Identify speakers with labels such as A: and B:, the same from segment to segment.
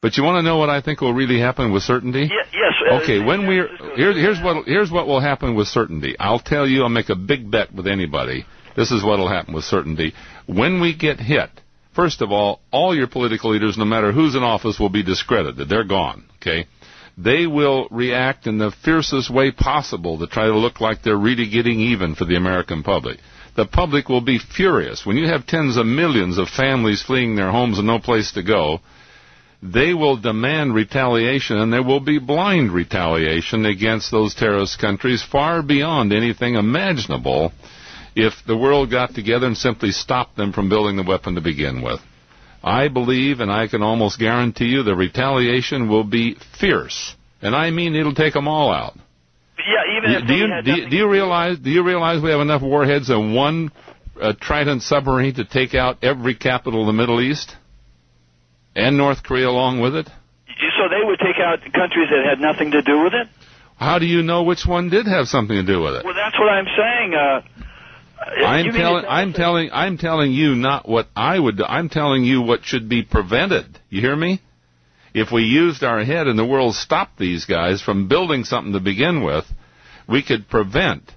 A: But you want to know what I think will really happen with certainty?
B: Yes.
A: Okay, here's what will happen with certainty. I'll tell you, I'll make a big bet with anybody. This is what will happen with certainty. When we get hit, first of all your political leaders, no matter who's in office, will be discredited. They're gone, okay? They will react in the fiercest way possible to try to look like they're really getting even for the American public. The public will be furious. When you have tens of millions of families fleeing their homes and no place to go, they will demand retaliation, and there will be blind retaliation against those terrorist countries far beyond anything imaginable if the world got together and simply stopped them from building the weapon to begin with. I believe, and I can almost guarantee you, the retaliation will be fierce. And I mean it'll take them all out.
B: Yeah, even if
A: do you realize we have enough warheads in one Trident submarine to take out every capital in the Middle East? And North Korea along with it?
B: So they would take out countries that had nothing to do with it?
A: How do you know which one did have something to do with it?
B: Well, that's what I'm saying.
A: I'm telling you not what I would do. I'm telling you what should be prevented. You hear me? If we used our head and the world stopped these guys from building something to begin with, we could prevent.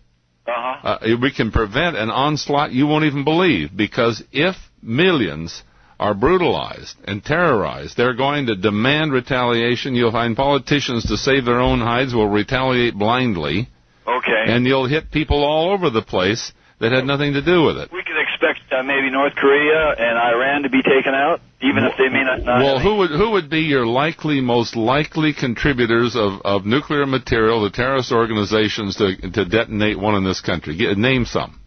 A: We can prevent an onslaught you won't even believe, because if millions are brutalized and terrorized, they're going to demand retaliation. You'll find politicians, to save their own hides, will retaliate blindly.
B: Okay.
A: And you'll hit people all over the place that had nothing to do with it.
B: We could expect maybe North Korea and Iran to be taken out, even if they may not.
A: Well, who would be your most likely contributors of nuclear material to terrorist organizations to detonate one in this country? Name some.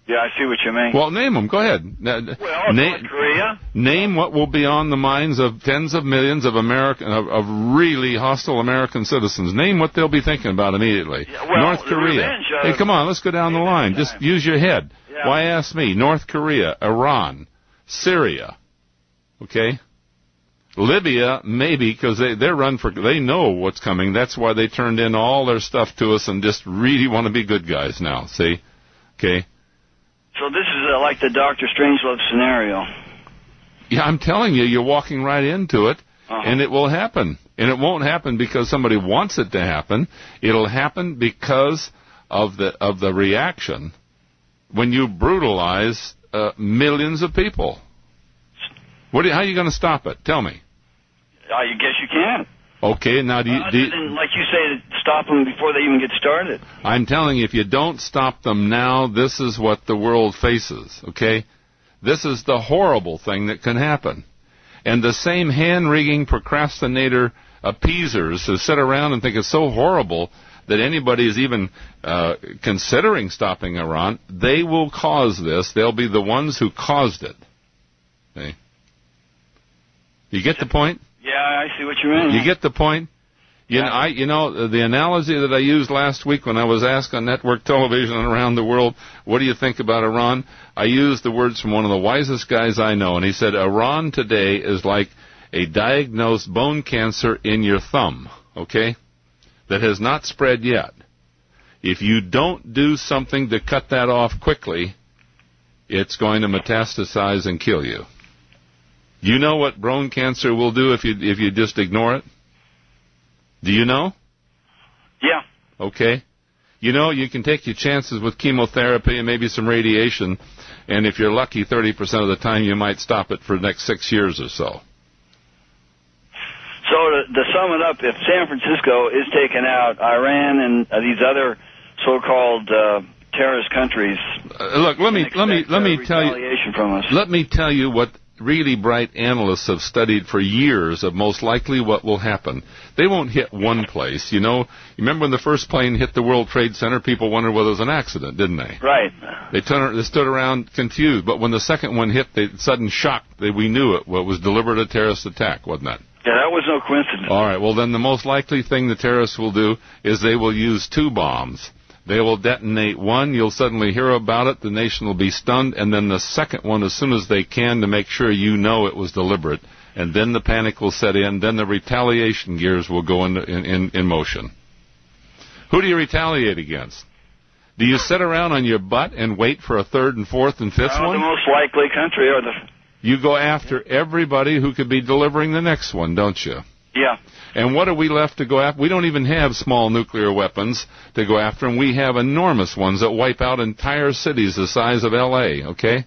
B: Yeah, I see what you mean.
A: Well, name them. Go ahead.
B: Well, North Korea.
A: Name what will be on the minds of tens of millions of really hostile American citizens. Name what they'll be thinking about immediately.
B: Yeah, well,
A: North Korea. Hey, come on, let's go down the line. Just use your head.
B: Yeah.
A: Why ask me? North Korea, Iran, Syria. Okay? Libya, maybe, because they know what's coming. That's why they turned in all their stuff to us and just really want to be good guys now. See? Okay?
B: So this is like the Dr. Strangelove scenario.
A: Yeah, I'm telling you, you're walking right into it, and it will happen. And it won't happen because somebody wants it to happen. It'll happen because of the reaction when you brutalize millions of people. How are you going to stop it? Tell me.
B: I guess you can.
A: Okay, now do you
B: like you say, stop them before they even get started.
A: I'm telling you, if you don't stop them now, this is what the world faces, okay? This is the horrible thing that can happen. And the same hand-wringing procrastinator appeasers who sit around and think it's so horrible that anybody is even considering stopping Iran, they will cause this. They'll be the ones who caused it. Okay? You get the point?
B: Yeah, I see what you mean.
A: You get the point? The analogy that I used last week when I was asked on network television and around the world, what do you think about Iran? I used the words from one of the wisest guys I know, and he said, Iran today is like a diagnosed bone cancer in your thumb, okay, that has not spread yet. If you don't do something to cut that off quickly, it's going to metastasize and kill you. You know what bone cancer will do if you just ignore it? Do you know?
B: Yeah.
A: Okay. You know, you can take your chances with chemotherapy and maybe some radiation, and if you're lucky, 30% of the time you might stop it for the next 6 years or so.
B: So to sum it up, if San Francisco is taken out, Iran and these other so-called terrorist countries,
A: look, let me tell you.
B: From us.
A: Let me tell you what really bright analysts have studied for years of most likely what will happen. They won't hit one place. You know, you remember when the first plane hit the World Trade Center, people wondered whether it was an accident, didn't they?
B: Right.
A: They stood around confused. But when the second one hit, the sudden shock, we knew it was deliberate a terrorist attack, wasn't it?
B: Yeah, that was no coincidence.
A: All right, well, then the most likely thing the terrorists will do is they will use 2 bombs. They will detonate one, you'll suddenly hear about it, the nation will be stunned, and then the second one as soon as they can to make sure you know it was deliberate, and then the panic will set in, then the retaliation gears will go in motion. Who do you retaliate against? Do you sit around on your butt and wait for a third and fourth and fifth one?
B: The most likely country or the...
A: You go after everybody who could be delivering the next one, don't you?
B: Yeah.
A: And what are we left to go after? We don't even have small nuclear weapons to go after, and we have enormous ones that wipe out entire cities the size of L.A., okay?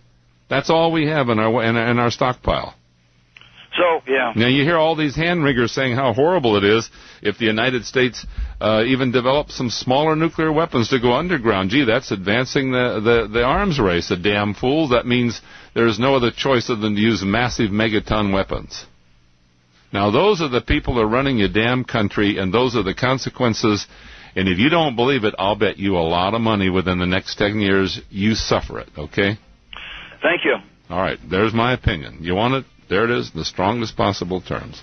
A: That's all we have in our stockpile.
B: So, yeah.
A: Now, you hear all these hand-wringers saying how horrible it is if the United States even develops some smaller nuclear weapons to go underground. Gee, that's advancing the arms race, the damn fools. That means there's no other choice other than to use massive megaton weapons. Now, those are the people that are running your damn country, and those are the consequences. And if you don't believe it, I'll bet you a lot of money within the next 10 years you suffer it, okay?
B: Thank you.
A: All right, there's my opinion. You want it? There it is, in the strongest possible terms.